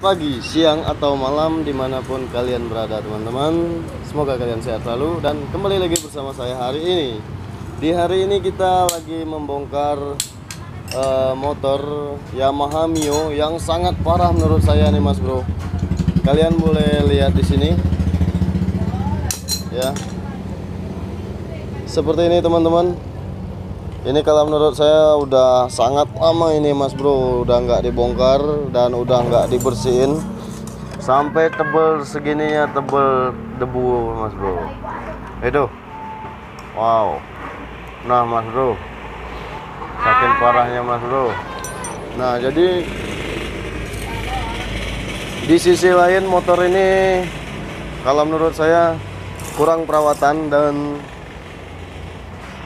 pagi, siang, atau malam dimanapun kalian berada teman-teman. Semoga kalian sehat selalu dan kembali lagi bersama saya hari ini. Di hari ini kita lagi membongkar motor Yamaha Mio yang sangat parah menurut saya nih mas bro. Kalian boleh lihat di sini ya. Seperti ini teman-teman. Ini kalau menurut saya udah sangat lama ini mas bro, udah nggak dibongkar dan udah nggak dibersihin sampai tebel segininya, tebel debu mas bro. Itu, wow. Nah mas bro, saking parahnya mas bro. Nah jadi di sisi lain motor ini kalau menurut saya kurang perawatan dan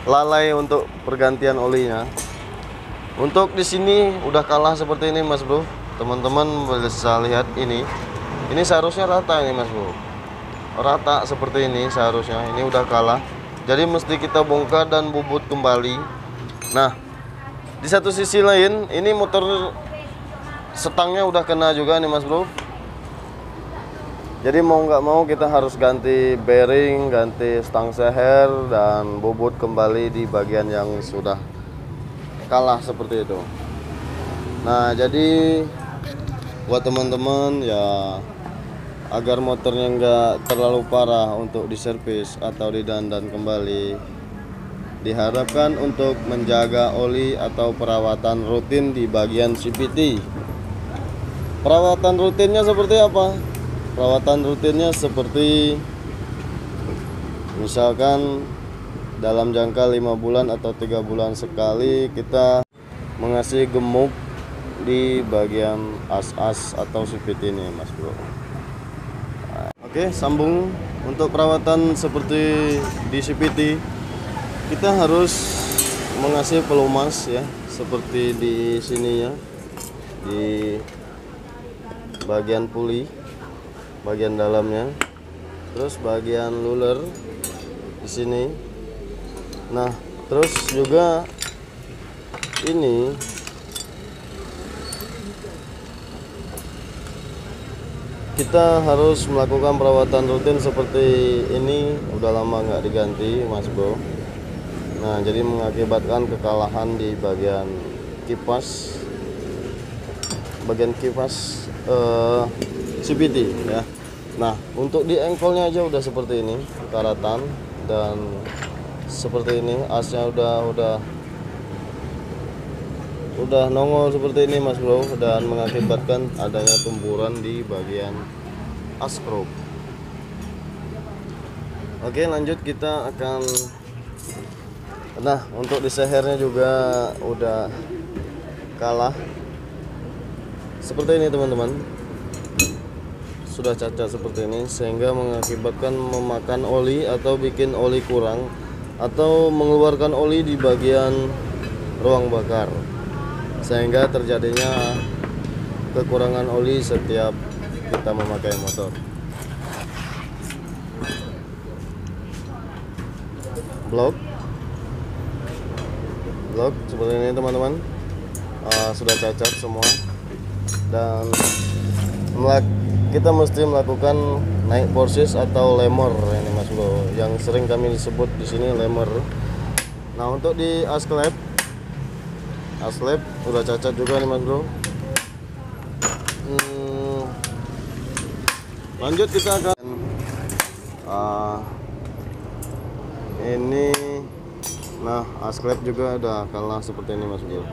lalai untuk pergantian olinya. Untuk di sini udah kalah seperti ini mas bro. Teman-teman bisa lihat ini seharusnya rata ini mas bro, rata seperti ini seharusnya. Ini udah kalah, jadi mesti kita bongkar dan bubut kembali. Nah di satu sisi lain ini motor setangnya udah kena juga nih mas bro. Jadi mau nggak mau kita harus ganti bearing, ganti stang seher, dan bobot kembali di bagian yang sudah kalah seperti itu. Nah jadi buat teman-teman ya, agar motornya nggak terlalu parah untuk diservis atau didandan kembali, diharapkan untuk menjaga oli atau perawatan rutin di bagian CVT. Perawatan rutinnya seperti apa? Perawatan rutinnya seperti misalkan dalam jangka 5 bulan atau 3 bulan sekali kita mengasih gemuk di bagian as-as atau CVT ini mas bro. Oke, sambung. Untuk perawatan seperti di CVT kita harus mengasih pelumas ya, seperti di sini ya, di bagian puli bagian dalamnya, terus bagian luler di sini. Nah terus juga ini kita harus melakukan perawatan rutin seperti ini. Udah lama nggak diganti mas bro. Nah jadi mengakibatkan kekalahan di bagian kipas CVT ya. Nah untuk di engkolnya aja udah seperti ini karatan, dan seperti ini asnya udah nongol seperti ini mas bro, dan mengakibatkan adanya tumburan di bagian as chrome. Oke lanjut, kita akan, nah untuk di sehernya juga udah kalah seperti ini teman-teman, sudah cacat seperti ini, sehingga mengakibatkan memakan oli atau bikin oli kurang atau mengeluarkan oli di bagian ruang bakar, sehingga terjadinya kekurangan oli setiap kita memakai motor. Blok seperti ini teman-teman, sudah cacat semua, dan kita mesti melakukan naik borsis atau lemmer ini mas bro, yang sering kami sebut di sini lemmer. Nah untuk di as klep udah cacat juga nih mas bro. Lanjut kita akan ini. Nah as klep juga udah kalah seperti ini mas bro.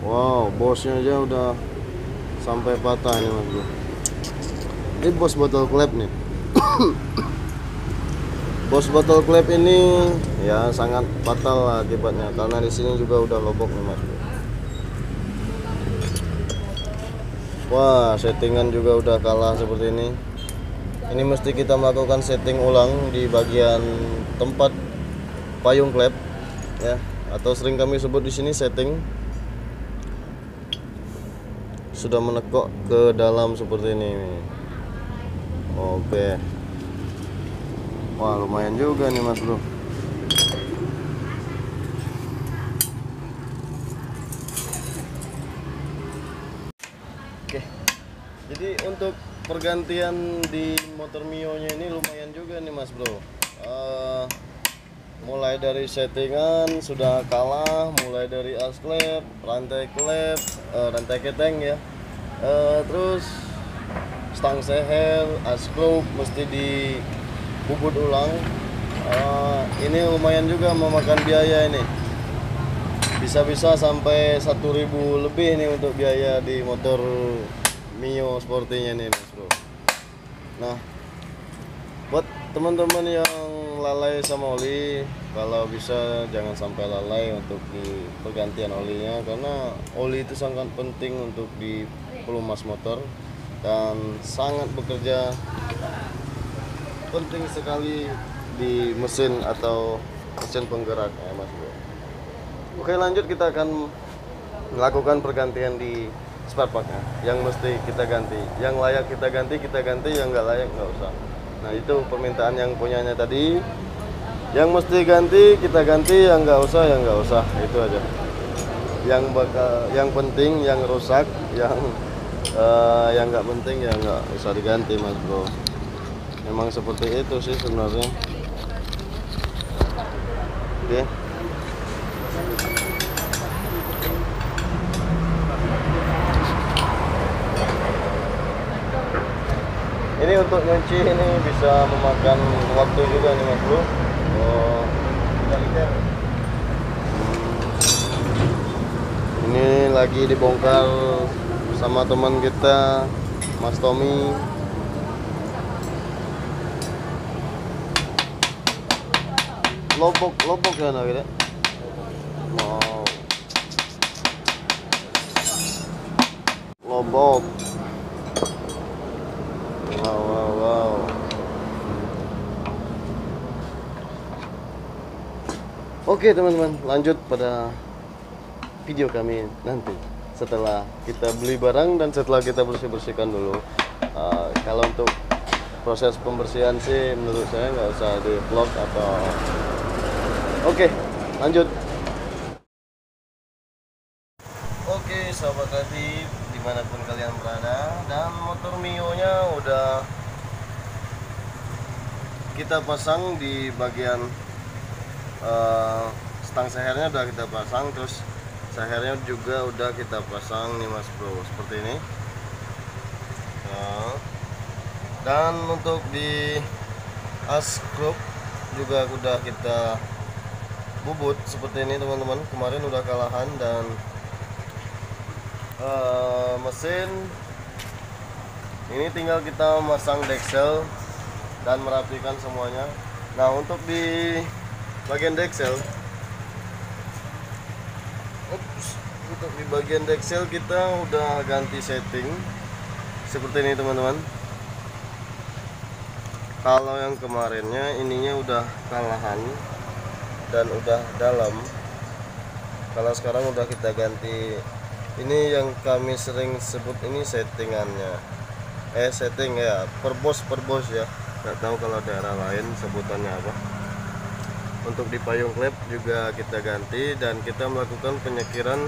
Wow, bosnya aja udah sampai patah ini mas bro. Ini bos botol klep nih. Bos botol klep ini ya sangat fatal lah akibatnya, karena di sini juga udah lobok nih mas bro. Wah settingan juga udah kalah seperti ini. Ini mesti kita melakukan setting ulang di bagian tempat payung klep ya, atau sering kami sebut di sini setting. Sudah menekuk ke dalam seperti ini. Oke. Wah lumayan juga nih mas bro. Oke. Jadi untuk pergantian di motor Mio-nya ini lumayan juga nih Mas Bro. Mulai dari settingan sudah kalah, mulai dari as klep, rantai klep, rantai keteng ya. Terus stang seher, as klep mesti dibubut ulang. Ini lumayan juga memakan biaya ini. Bisa-bisa sampai 1.000 lebih nih untuk biaya di motor Mio Sportinya nih Mas Bro. Nah, buat teman-teman yang lalai sama oli, kalau bisa jangan sampai lalai untuk di pergantian olinya, karena oli itu sangat penting untuk di pelumas motor dan sangat bekerja penting sekali di mesin atau mesin penggerak ya Mas Bro. Oke, lanjut kita akan melakukan pergantian di spare partnya yang mesti kita ganti, yang layak kita ganti, yang nggak layak nggak usah. Nah itu permintaan yang punyanya tadi, yang mesti ganti kita ganti, yang nggak usah ya nggak usah, itu aja. Yang penting yang rusak, yang nggak penting ya nggak usah diganti Mas Bro. Memang seperti itu sih sebenarnya. Oke. Ini untuk nyuci ini bisa memakan waktu juga nih Mas Bro. Ini lagi dibongkar sama teman kita Mas Tommy. Lobok ya nah gitu. Wow. Lobok. Wow. Oke teman-teman, lanjut pada video kami nanti setelah kita beli barang dan setelah kita bersihkan dulu. Kalau untuk proses pembersihan sih menurut saya nggak usah di vlog atau. Oke, lanjut. Oke sahabat Radif, dimanapun kalian berada, dan motor Mio nya udah kita pasang di bagian stang sehernya udah kita pasang, terus sehernya juga udah kita pasang nih Mas Bro, seperti ini. Dan untuk di as klep juga udah kita bubut seperti ini teman-teman. Kemarin udah kalahan, dan mesin ini tinggal kita masang deksel dan merapikan semuanya. Nah untuk di bagian deksel, kita udah ganti setting seperti ini teman-teman. Kalau yang kemarinnya ininya udah kalahan dan udah dalam, kalau sekarang udah kita ganti. Ini yang kami sering sebut ini settingannya, setting ya, perbos ya, nggak tahu kalau daerah lain sebutannya apa. Untuk di payung klep juga kita ganti, dan kita melakukan penyekiran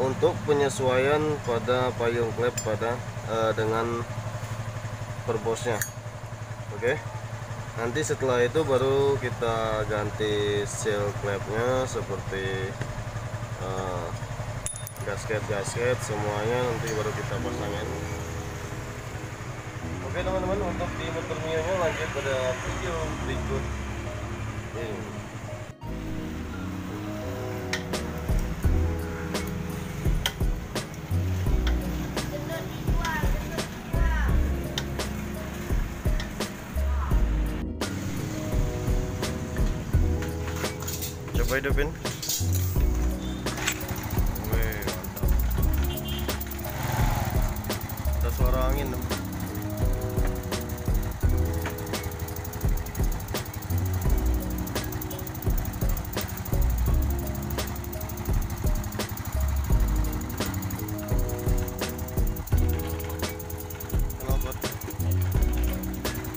untuk penyesuaian pada payung klep pada dengan perbosnya. Oke, nanti setelah itu baru kita ganti seal klepnya seperti gasket semuanya, nanti baru kita pasangin. Oke teman-teman, untuk di motor Mio nya lanjut pada video berikut ini. Coba hidupin. Ada suara angin dong. Kenapa?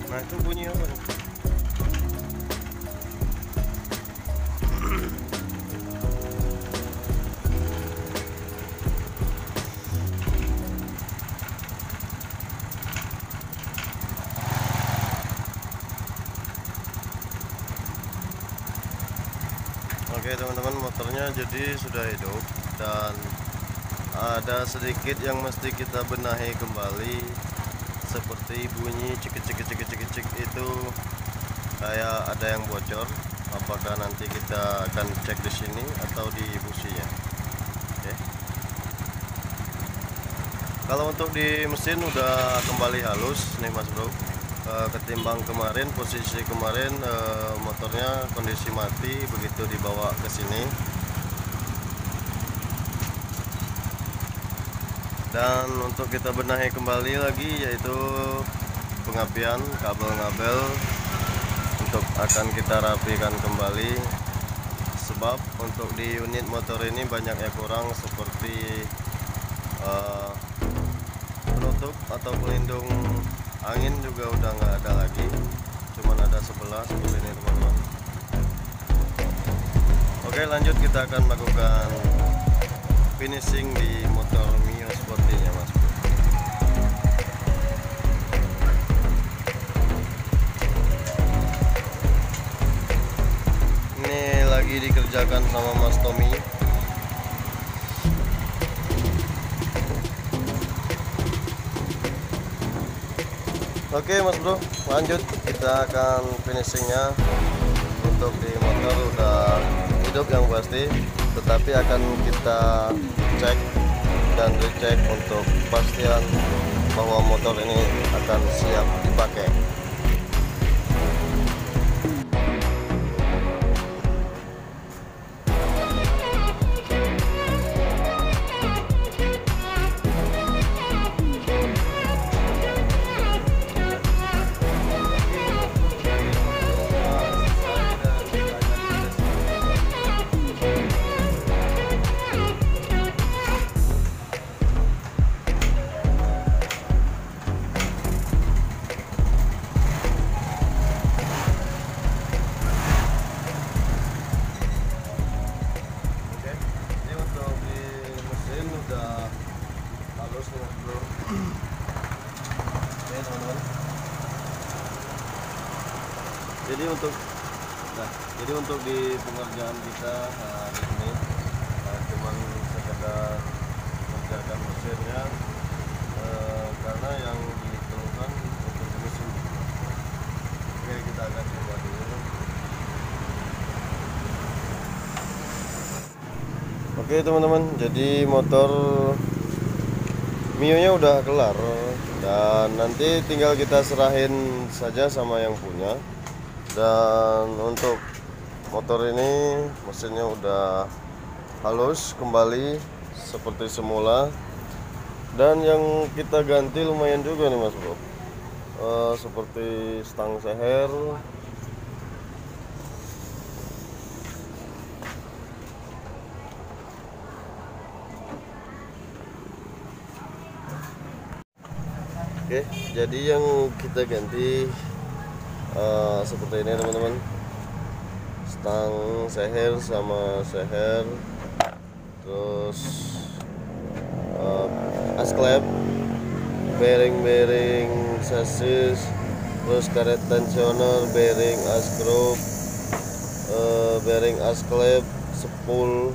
Nah itu bunyi apa nih? Oke teman-teman, motornya jadi sudah hidup dan ada sedikit yang mesti kita benahi kembali, seperti bunyi cek itu kayak ada yang bocor. Apakah nanti kita akan cek di sini atau di businya. Oke. Kalau untuk di mesin udah kembali halus nih Mas Bro. Ketimbang kemarin, posisi kemarin motornya kondisi mati begitu dibawa ke sini. Dan untuk kita benahi kembali lagi yaitu pengapian kabel ngabel, untuk akan kita rapikan kembali, sebab untuk di unit motor ini banyak yang kurang, seperti penutup atau pelindung angin juga udah nggak ada lagi, cuman ada sebelah seperti ini teman-teman. Oke, lanjut kita akan melakukan finishing di motor Mio sepertinya Mas. Ini lagi dikerjakan sama Mas Tommy. Oke Mas Bro, lanjut kita akan finishingnya. Untuk di motor udah hidup yang pasti, tetapi akan kita cek dan dicek untuk kepastian bahwa motor ini akan siap dipakai. Jadi untuk di pengerjaan kita hari ini cuman sekedar mengerjakan mesinnya, karena yang dikeluhkan untuk mesin. Oke, kita akan coba dulu. Oke teman-teman, jadi motor Mio nya udah kelar dan nanti tinggal kita serahin saja sama yang punya. Dan untuk motor ini mesinnya udah halus kembali seperti semula, dan yang kita ganti lumayan juga nih Mas Bro, seperti stang seher, oke. Jadi yang kita ganti seperti ini teman-teman, stang seher sama seher, terus asklep, bearing sasis, terus karet tensioner, bearing asgroup, bearing asklep, spool,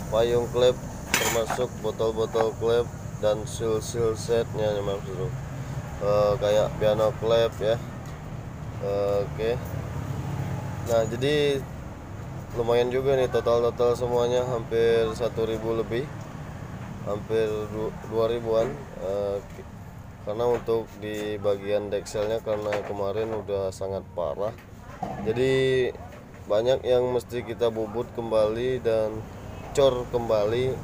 payung klep, termasuk botol-botol klep dan seal setnya Mas Bro, kayak piano klep ya. Oke. Nah, jadi lumayan juga nih total semuanya hampir 1.000 lebih, hampir 2.000-an. Karena untuk di bagian dekselnya, karena kemarin udah sangat parah, jadi banyak yang mesti kita bubut kembali dan cor kembali.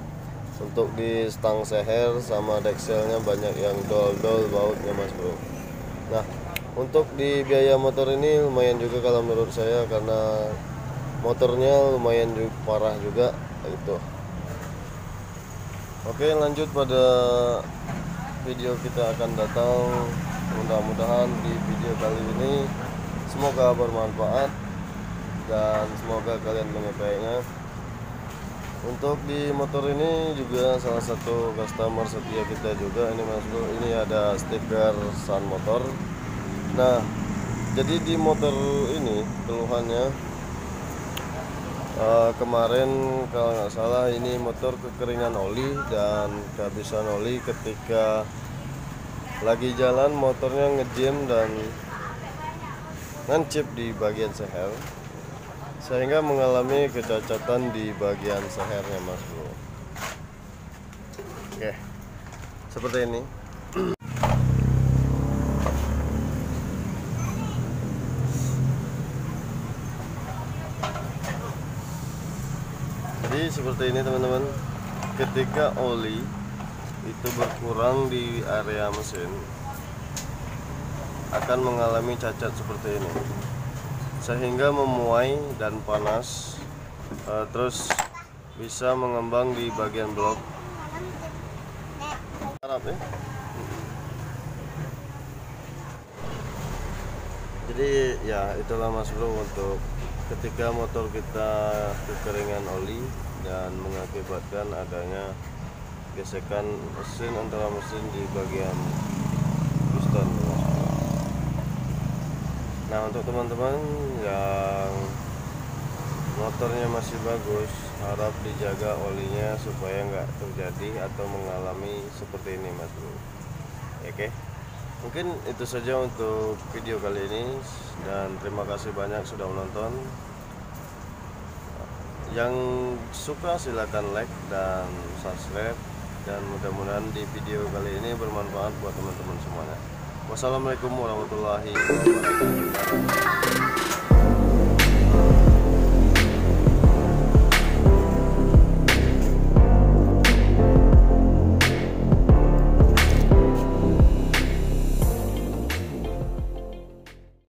Untuk di stang seher sama dekselnya banyak yang dol bautnya Mas Bro. Nah, untuk di biaya motor ini lumayan juga kalau menurut saya, karena motornya lumayan juga, parah juga itu. Oke, lanjut pada video kita akan datang. Mudah-mudahan di video kali ini semoga bermanfaat dan semoga kalian menyukainya. Untuk di motor ini juga salah satu customer setia kita juga ini Mas Bro. Ini ada stiker Sun Motor. Nah, jadi di motor ini keluhannya Kemarin kalau nggak salah ini motor kekeringan oli dan kehabisan oli ketika lagi jalan, motornya ngejam dan nancip di bagian seher sehingga mengalami kecacatan di bagian sehernya, Mas Bro. Oke, seperti ini. Jadi seperti ini teman-teman, ketika oli itu berkurang di area mesin akan mengalami cacat seperti ini, sehingga memuai dan panas, terus bisa mengembang di bagian blok harap ya. Jadi ya itulah Mas Bro, untuk ketika motor kita kekeringan oli dan mengakibatkan adanya gesekan mesin antara mesin di bagian piston. Nah, untuk teman-teman yang motornya masih bagus, harap dijaga olinya supaya nggak terjadi atau mengalami seperti ini, Mas Bro. Oke, mungkin itu saja untuk video kali ini, dan terima kasih banyak sudah menonton. Yang suka silakan like dan subscribe, dan mudah-mudahan di video kali ini bermanfaat buat teman-teman semuanya. Wassalamualaikum warahmatullahi wabarakatuh.